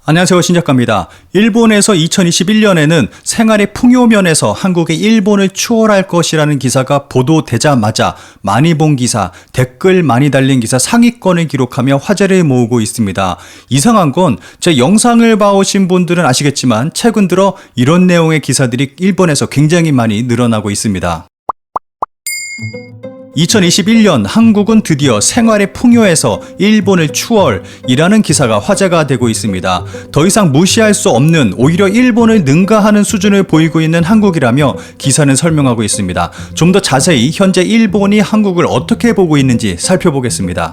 안녕하세요, 신작가입니다. 일본에서 2021년에는 생활의 풍요면에서 한국이 일본을 추월할 것이라는 기사가 보도되자마자 많이 본 기사, 댓글 많이 달린 기사 상위권을 기록하며 화제를 모으고 있습니다. 이상한 건 제 영상을 봐오신 분들은 아시겠지만 최근 들어 이런 내용의 기사들이 일본에서 굉장히 많이 늘어나고 있습니다. 2021년 한국은 드디어 생활의 풍요에서 일본을 추월이라는 기사가 화제가 되고 있습니다. 더 이상 무시할 수 없는, 오히려 일본을 능가하는 수준을 보이고 있는 한국이라며 기사는 설명하고 있습니다. 좀 더 자세히 현재 일본이 한국을 어떻게 보고 있는지 살펴보겠습니다.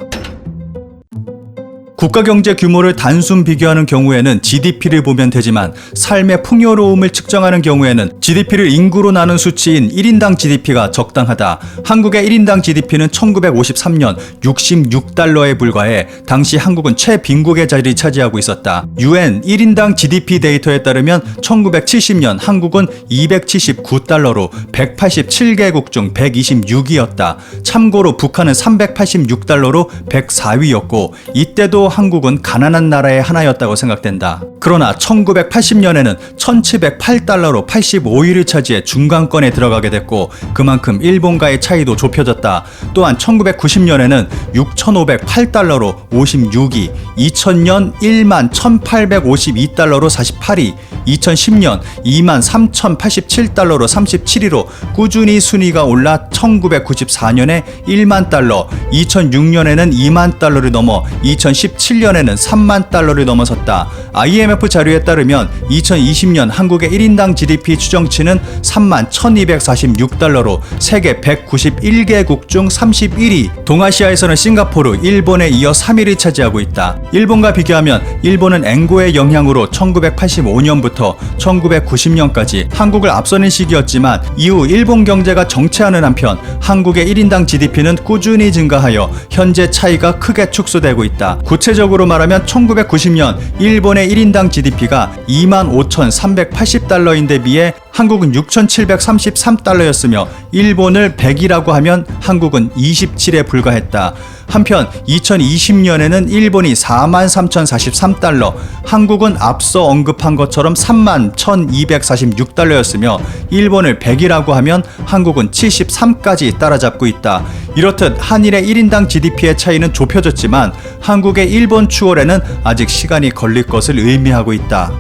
국가 경제 규모를 단순 비교하는 경우에는 GDP를 보면 되지만 삶의 풍요로움을 측정하는 경우에는 GDP를 인구로 나눈 수치인 1인당 GDP가 적당하다. 한국의 1인당 GDP는 1953년 66달러에 불과해 당시 한국은 최빈국의 자리를 차지하고 있었다. UN 1인당 GDP 데이터에 따르면 1970년 한국은 279달러로 187개국 중 126위였다. 참고로 북한은 386달러로 104위였고 이때도 한국은 가난한 나라의 하나였다고 생각된다. 그러나 1980년에는 1708달러로 85위를 차지해 중간권에 들어가게 됐고 그만큼 일본과의 차이도 좁혀졌다. 또한 1990년에는 6508달러로 56위, 2000년 1만 1852달러로 48위, 2010년 2만 3087달러로 37위로 꾸준히 순위가 올라 1994년에 1만 달러, 2006년에는 2만 달러를 넘어 2017년에는 3만 달러를 넘어섰다. IMF 자료에 따르면 2020년 한국의 1인당 GDP 추정치는 3만 1246달러로 세계 191개국 중 31위, 동아시아에서는 싱가포르, 일본에 이어 3위를 차지하고 있다. 일본과 비교하면 일본은 엔고의 영향으로 1985년부터 1990년까지 한국을 앞서는 시기였지만 이후 일본 경제가 정체하는 한편 한국의 1인당 GDP는 꾸준히 증가하여 현재 차이가 크게 축소되고 있다. 구체적으로 말하면 1990년 일본의 1인당 GDP가 25,380달러인데 비해 한국은 6,733달러였으며 일본을 100이라고 하면 한국은 27에 불과했다. 한편 2020년에는 일본이 43,043달러, 한국은 앞서 언급한 것처럼 31,246달러였으며 일본을 100이라고 하면 한국은 73까지 따라잡고 있다. 이렇듯 한일의 1인당 GDP의 차이는 좁혀졌지만 한국의 일본 추월에는 아직 시간이 걸릴 것을 의미하고 있다.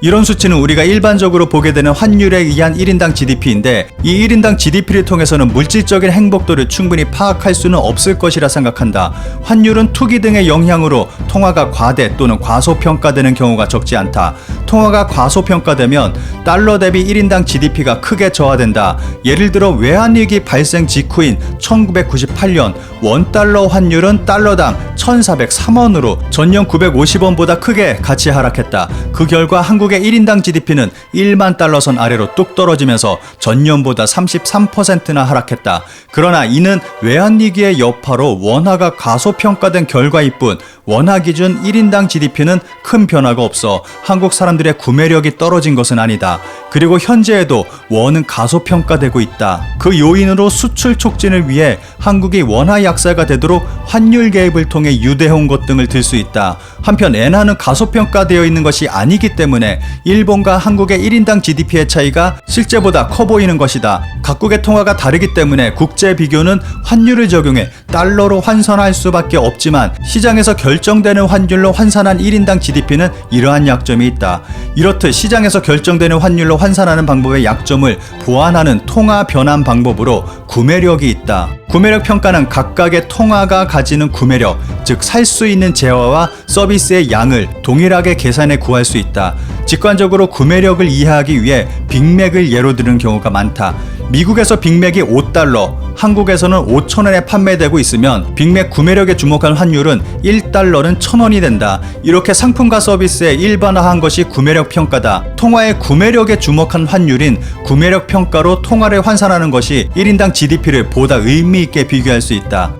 이런 수치는 우리가 일반적으로 보게 되는 환율에 의한 1인당 GDP인데 이 1인당 GDP를 통해서는 물질적인 행복도를 충분히 파악할 수는 없을 것이라 생각한다. 환율은 투기 등의 영향으로 통화가 과대 또는 과소평가되는 경우가 적지 않다. 통화가 과소평가되면 달러 대비 1인당 GDP가 크게 저하된다. 예를 들어 외환위기 발생 직후인 1998년 원달러 환율은 달러당 1,403원으로 전년 950원보다 크게 가치 하락했다. 그 결과 한국의 1인당 GDP는 1만 달러선 아래로 뚝 떨어지면서 전년보다 33%나 하락했다. 그러나 이는 외환위기의 여파로 원화가 과소평가된 결과일 뿐 원화 기준 1인당 GDP는 큰 변화가 없어 한국 사람들의 구매력이 떨어진 것은 아니다. 그리고 현재에도 원은 가소평가되고 있다. 그 요인으로 수출 촉진을 위해 한국이 원화 약세가 되도록 환율 개입을 통해 유도해온 것 등을 들 수 있다. 한편 엔화는 가소평가되어 있는 것이 아니기 때문에 일본과 한국의 1인당 GDP의 차이가 실제보다 커 보이는 것이다. 각국의 통화가 다르기 때문에 국제 비교는 환율을 적용해 달러로 환산할 수밖에 없지만 시장에서 결정되는 환율로 환산한 1인당 GDP는 이러한 약점이 있다. 이렇듯 시장에서 결정되는 환율로 환산하는 방법의 약점을 보완하는 통화 변환 방법으로 구매력이 있다. 구매력 평가는 각각의 통화가 가지는 구매력, 즉 살 수 있는 재화와 서비스의 양을 동일하게 계산해 구할 수 있다. 직관적으로 구매력을 이해하기 위해 빅맥을 예로 드는 경우가 많다. 미국에서 빅맥이 5달러, 한국에서는 5,000원에 판매되고 있으면 빅맥 구매력에 주목한 환율은 1달러는 1,000원이 된다. 이렇게 상품과 서비스에 일반화한 것이 구매력 평가다. 통화의 구매력에 주목한 환율인 구매력 평가로 통화를 환산하는 것이 1인당 GDP를 보다 의미 있게 비교할 수 있다.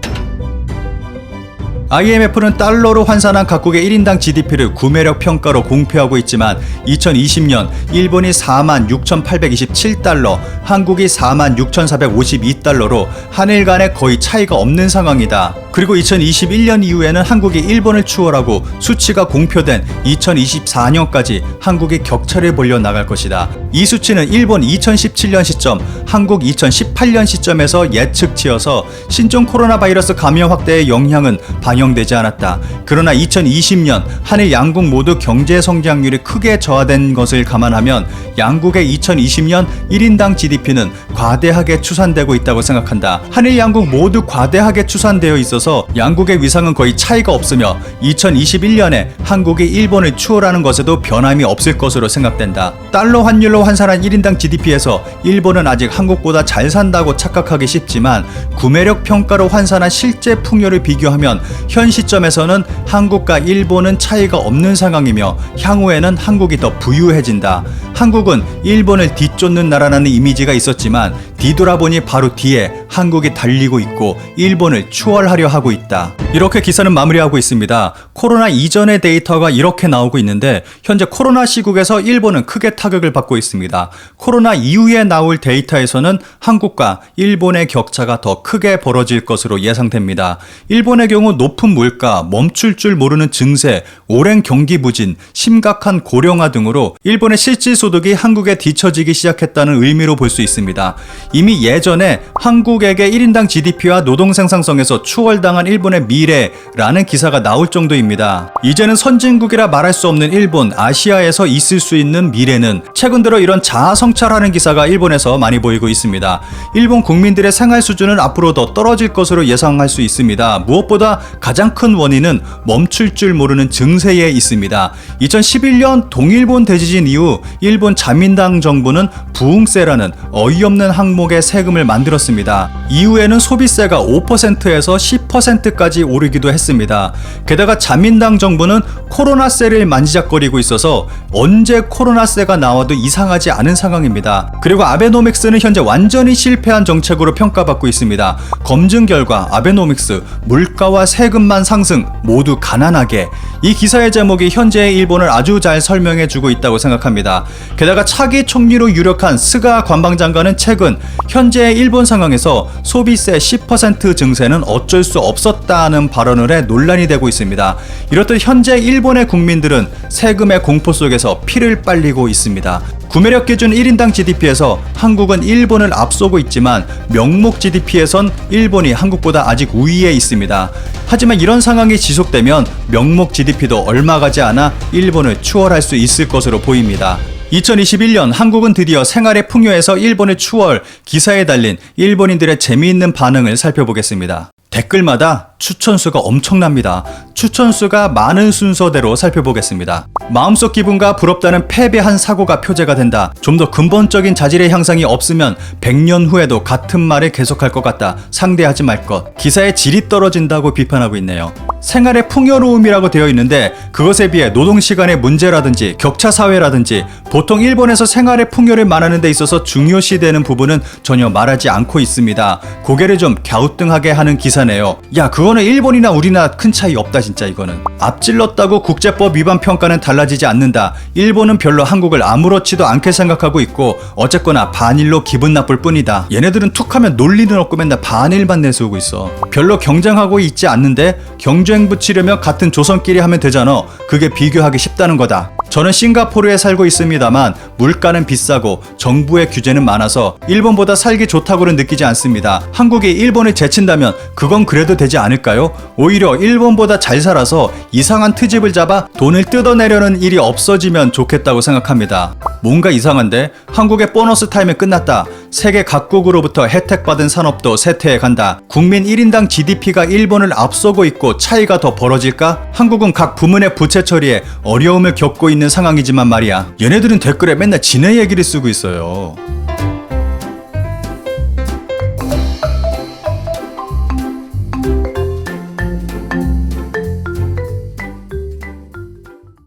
IMF는 달러로 환산한 각국의 1인당 GDP를 구매력 평가로 공표하고 있지만 2020년 일본이 46,827달러, 한국이 46,452달러로 한일 간에 거의 차이가 없는 상황이다. 그리고 2021년 이후에는 한국이 일본을 추월하고 수치가 공표된 2024년까지 한국이 격차를 벌려 나갈 것이다. 이 수치는 일본 2017년 시점, 한국 2018년 시점에서 예측치여서 신종 코로나 바이러스 감염 확대의 영향은 반영되지 않았다. 그러나 2020년 한일 양국 모두 경제 성장률이 크게 저하된 것을 감안하면 양국의 2020년 1인당 GDP는 과대하게 추산되고 있다고 생각한다. 한일 양국 모두 과대하게 추산되어 있어서 양국의 위상은 거의 차이가 없으며 2021년에 한국이 일본을 추월하는 것에도 변함이 없을 것으로 생각된다. 달러 환율로 환산한 1인당 GDP에서 일본은 아직 한국보다 잘 산다고 착각하기 쉽지만 구매력 평가로 환산한 실제 풍요를 비교하면 현 시점에서는 한국과 일본은 차이가 없는 상황이며 향후에는 한국이 더 부유해진다. 한국은 일본을 뒤쫓는 나라라는 이미지가 있었지만 뒤돌아보니 바로 뒤에 한국이 달리고 있고 일본을 추월하려 하고 있다. 이렇게 기사는 마무리하고 있습니다. 코로나 이전의 데이터가 이렇게 나오고 있는데 현재 코로나 시국에서 일본은 크게 타격을 받고 있습니다. 코로나 이후에 나올 데이터에서는 한국과 일본의 격차가 더 크게 벌어질 것으로 예상됩니다. 일본의 경우 높은 물가, 멈출 줄 모르는 증세, 오랜 경기 부진, 심각한 고령화 등으로 일본의 실질 소득이 한국에 뒤처지기 시작했다는 의미로 볼 수 있습니다. 이미 예전에 한국에게 1인당 GDP와 노동 생산성에서 추월당한 일본의 미래라는 기사가 나올 정도입니다. 이제는 선진국이라 말할 수 없는 일본, 아시아에서 있을 수 있는 미래는 최근 들어 이런 자아 성찰하는 기사가 일본에서 많이 보이고 있습니다. 일본 국민들의 생활 수준은 앞으로 더 떨어질 것으로 예상할 수 있습니다. 무엇보다 가장 큰 원인은 멈출 줄 모르는 증세에 있습니다. 2011년 동일본 대지진 이후 일본 자민당 정부는 부흥세라는 어이없는 항목의 세금을 만들었습니다. 이후에는 소비세가 5%에서 10%까지 오르기도 했습니다. 게다가 자민당 정부는 코로나세를 만지작거리고 있어서 언제 코로나세가 나와도 이상하지 않은 상황입니다. 그리고 아베노믹스는 현재 완전히 실패한 정책으로 평가받고 있습니다. 검증 결과 아베노믹스, 물가와 세금만 상승, 모두 가난하게. 이 기사의 제목이 현재의 일본을 아주 잘 설명해주고 있다고 생각합니다. 게다가 차기 총리로 유력한 스가 관방장관은 최근 현재의 일본 상황에서 소비세 10% 증세는 어쩔 수 없었다는 발언을 해 논란이 되고 있습니다. 이렇듯 현재 일본의 국민들은 세금의 공포 속에서 피를 빨리고 있습니다. 구매력 기준 1인당 GDP에서 한국은 일본을 앞서고 있지만 명목 GDP에선 일본이 한국보다 아직 우위에 있습니다. 하지만 이런 상황이 지속되면 명목 GDP도 얼마 가지 않아 일본을 추월할 수 있을 것으로 보입니다. 2021년 한국은 드디어 생활의 풍요에서 일본을 추월, 기사에 달린 일본인들의 재미있는 반응을 살펴보겠습니다. 댓글마다 추천수가 엄청납니다. 추천수가 많은 순서대로 살펴보겠습니다. 마음속 기분과 부럽다는 패배한 사고가 표제가 된다. 좀 더 근본적인 자질의 향상이 없으면 100년 후에도 같은 말을 계속할 것 같다. 상대하지 말 것. 기사의 질이 떨어진다고 비판하고 있네요. 생활의 풍요로움이라고 되어 있는데 그것에 비해 노동시간의 문제라든지 격차 사회라든지 보통 일본에서 생활의 풍요를 말하는 데 있어서 중요시되는 부분은 전혀 말하지 않고 있습니다. 고개를 좀 갸우뚱하게 하는 기사네요. 야, 그거는 일본이나 우리나라 큰 차이 없다. 진짜 이거는 앞질렀다고 국제법 위반 평가는 달라지지 않는다. 일본은 별로 한국을 아무렇지도 않게 생각하고 있고 어쨌거나 반일로 기분 나쁠 뿐이다. 얘네들은 툭하면 논리는 없고 맨날 반일만 내세우고 있어. 별로 경쟁하고 있지 않는데 경쟁 붙이려면 같은 조선끼리 하면 되잖아. 그게 비교하기 쉽다는 거다. 저는 싱가포르에 살고 있습니다만 물가는 비싸고 정부의 규제는 많아서 일본보다 살기 좋다고는 느끼지 않습니다. 한국이 일본을 제친다면 그건 그래도 되지 않을까요? 오히려 일본보다 잘 살아서 이상한 트집을 잡아 돈을 뜯어내려는 일이 없어지면 좋겠다고 생각합니다. 뭔가 이상한데? 한국의 보너스 타임이 끝났다. 세계 각국으로부터 혜택받은 산업도 쇠퇴해 간다. 국민 1인당 GDP가 일본을 앞서고 있고 차이가 더 벌어질까? 한국은 각 부문의 부채 처리에 어려움을 겪고 있는 상황이지만 말이야. 얘네들은 댓글에 맨날 지네 얘기를 쓰고 있어요.